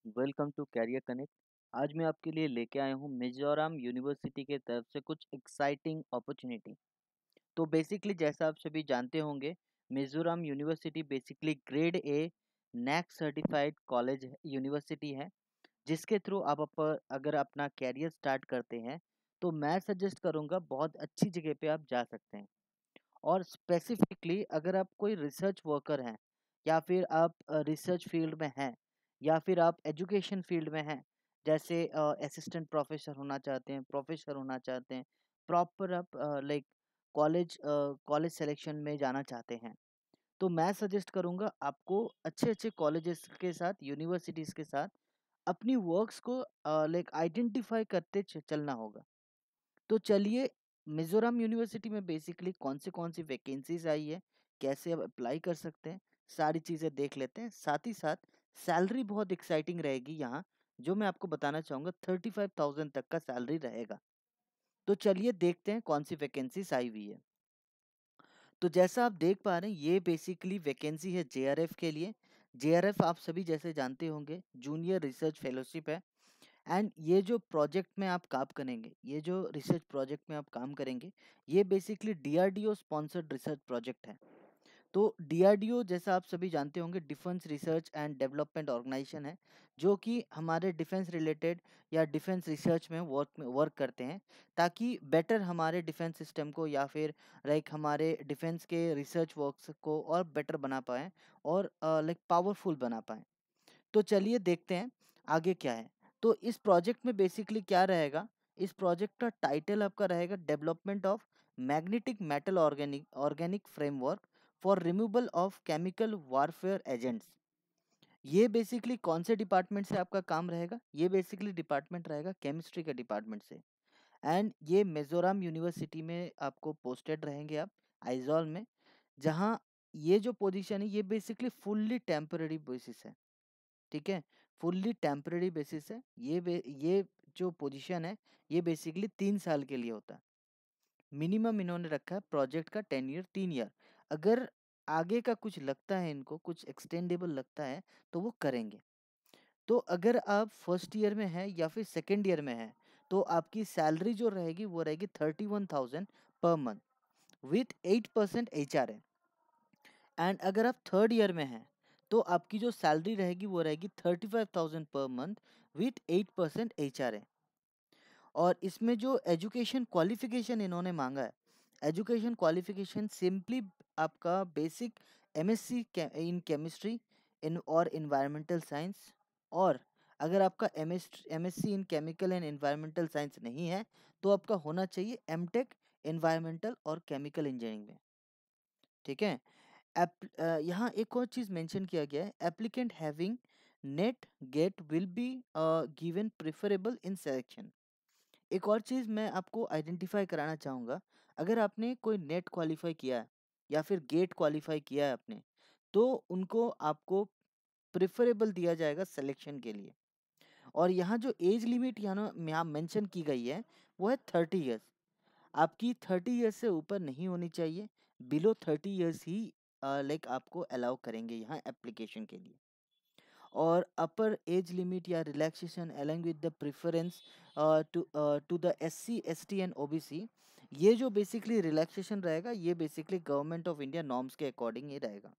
Welcome to career connect. आज मैं आपके लिए लेके आया हूँ मिजोरम यूनिवर्सिटी के तरफ से कुछ एक्साइटिंग अपॉर्चुनिटी। तो बेसिकली जैसा आप सभी जानते होंगे, Mizoram university basically grade A NAAC certified college university है, जिसके थ्रू अगर अपना कैरियर स्टार्ट करते हैं तो मैं सजेस्ट करूँगा बहुत अच्छी जगह पे आप जा सकते हैं। और स्पेसिफिकली अगर आप कोई रिसर्च वर्कर हैं, या फिर आप रिसर्च फील्ड में हैं, या फिर आप एजुकेशन फील्ड में हैं, जैसे असिस्टेंट प्रोफेसर होना चाहते हैं, प्रोफेसर होना चाहते हैं, प्रॉपर आप लाइक कॉलेज सिलेक्शन में जाना चाहते हैं, तो मैं सजेस्ट करूँगा आपको अच्छे अच्छे कॉलेजेस के साथ, यूनिवर्सिटीज़ के साथ अपनी वर्क्स को लाइक आइडेंटिफाई करते चलना होगा। तो चलिए, मिज़ोरम यूनिवर्सिटी में बेसिकली कौन सी वैकेंसीज़ आई है, कैसे आप अप्लाई कर सकते हैं, सारी चीज़ें देख लेते हैं। साथ ही साथ सैलरी बहुत एक्साइटिंग रहेगी यहाँ, जो मैं आपको बताना चाहूँगा 35,000 तक का सैलरी रहेगा। तो चलिए देखते हैं कौन सी वैकेंसीज़ आई हुई है। तो जैसा आप देख पा रहे हैं, ये बेसिकली वैकेंसी है जेआरएफ के लिए। जेआरएफ आप सभी जैसे जानते होंगे, जूनियर रिसर्च फेलोशिप है। एंड ये जो प्रोजेक्ट में आप काम करेंगे, ये जो रिसर्च प्रोजेक्ट में आप काम करेंगे, ये basically DRDO sponsored research project है। तो डीआरडीओ जैसा आप सभी जानते होंगे, defence research and development organisation है, जो कि हमारे डिफेंस रिलेटेड या डिफेंस रिसर्च में वर्क करते हैं, ताकि बेटर हमारे डिफेंस सिस्टम को या फिर लाइक हमारे डिफेंस के रिसर्च वर्क्स को और बेटर बना पाएँ और लाइक पावरफुल बना पाएँ। तो चलिए देखते हैं आगे क्या है। तो इस प्रोजेक्ट में बेसिकली क्या रहेगा, इस प्रोजेक्ट का टाइटल आपका रहेगा development of magnetic metal organic framework for removal of chemical warfare agents. ये बेसिकली कौन से डिपार्टमेंट से आपका काम रहेगा, ये बेसिकली डिपार्टमेंट रहेगा केमिस्ट्री के डिपार्टमेंट से। एंड ये मिजोरम यूनिवर्सिटी में आपको पोस्टेड रहेंगे आप, आइजॉल में, जहाँ ये जो पोजीशन है ये बेसिकली फुल्ली टेम्पररी बेसिस है। ठीक है, फुल्ली टेम्पररी बेसिस है। ये जो पोजीशन है, ये बेसिकली 3 साल के लिए होता है। मिनिमम इन्होंने रखा है प्रोजेक्ट का टेन्योर 3 ईयर। अगर आगे का कुछ लगता है, इनको कुछ एक्सटेंडेबल लगता है, तो वो करेंगे। तो अगर आप फर्स्ट ईयर में हैं या फिर सेकेंड ईयर में हैं, तो आपकी सैलरी जो रहेगी वो रहेगी 31,000 पर मंथ विथ 8% HR है। एंड अगर आप थर्ड ईयर में हैं, तो आपकी जो सैलरी रहेगी वो रहेगी 35,000 पर मंथ विथ 8% HR है। और इसमें जो एजुकेशन क्वालिफिकेशन इन्होंने मांगा है, एजुकेशन क्वालिफिकेशन सिंपली आपका basic MSc in chemistry in और इन्वायरमेंटल साइंस। और अगर आपका MSc in chemical and environmental science नहीं है, तो आपका होना चाहिए MTech इन्वायरमेंटल और केमिकल इंजीनियरिंग में। ठीक है। यहाँ एक और चीज़ मेंशन किया गया है, applicant having NET GATE will be given preferable in selection. एक और चीज़ मैं आपको आइडेंटिफाई कराना चाहूँगा, अगर आपने कोई नेट क्वालिफाई किया है या फिर गेट क्वालिफाई किया है आपने, तो उनको आपको प्रेफरेबल दिया जाएगा सिलेक्शन के लिए। और यहाँ जो एज लिमिट यहाँ मेंशन की गई है, वो है 30 ईयर्स। आपकी 30 ईयर्स से ऊपर नहीं होनी चाहिए, बिलो 30 ईयर्स ही लाइक आपको अलाउ करेंगे यहाँ एप्लीकेशन के लिए। और अपर एज लिमिट या relaxation along with the preference to the SC ST and OBC, ये जो बेसिकली रिलैक्सेशन रहेगा, ये basically government of India norms के अकॉर्डिंग ही रहेगा।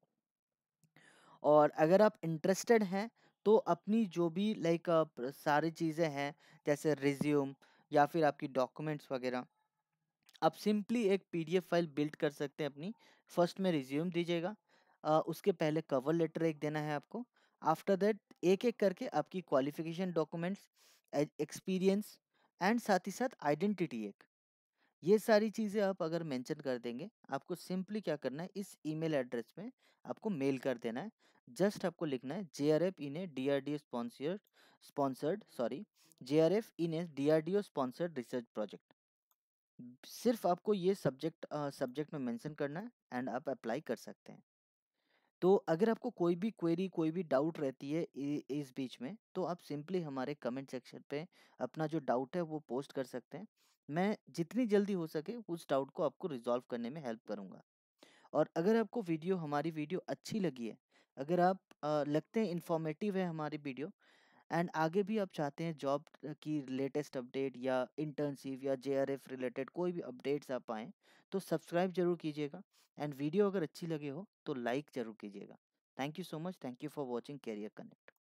और अगर आप इंटरेस्टेड हैं, तो अपनी जो भी लाइक सारी चीज़ें हैं, जैसे रिज्यूम या फिर आपकी डॉक्यूमेंट्स वगैरह, आप सिंपली एक PDF फाइल बिल्ड कर सकते हैं अपनी। फर्स्ट में रिज्यूम दीजिएगा, उसके पहले कवर लेटर एक देना है आपको। आफ्टर दैट एक एक करके आपकी क्वालिफिकेशन डॉक्यूमेंट्स, एक्सपीरियंस एंड साथ ही साथ आइडेंटिटी एक, ये सारी चीज़ें आप अगर मेंशन कर देंगे, आपको सिंपली क्या करना है, इस ईमेल एड्रेस में आपको मेल कर देना है। जस्ट आपको लिखना है JRF इन ए DRDO स्पॉन्सर्ड रिसर्च प्रोजेक्ट। सिर्फ आपको ये सब्जेक्ट में मेंशन करना है एंड आप अप्लाई कर सकते हैं। तो अगर आपको कोई भी क्वेरी, कोई भी डाउट रहती है इस बीच में, तो आप सिंपली हमारे कमेंट सेक्शन पे अपना जो डाउट है वो पोस्ट कर सकते हैं। मैं जितनी जल्दी हो सके उस डाउट को आपको रिजॉल्व करने में हेल्प करूँगा। और अगर आपको हमारी वीडियो अच्छी लगी है, अगर आप लगते हैं इन्फॉर्मेटिव है हमारी वीडियो, एंड आगे भी आप चाहते हैं जॉब की लेटेस्ट अपडेट या इंटर्नशिप या जेआरएफ रिलेटेड कोई भी अपडेट्स आप पाएँ, तो सब्सक्राइब ज़रूर कीजिएगा एंड वीडियो अगर अच्छी लगी हो तो लाइक ज़रूर कीजिएगा। Thank you so much, thank you for watching Career connect.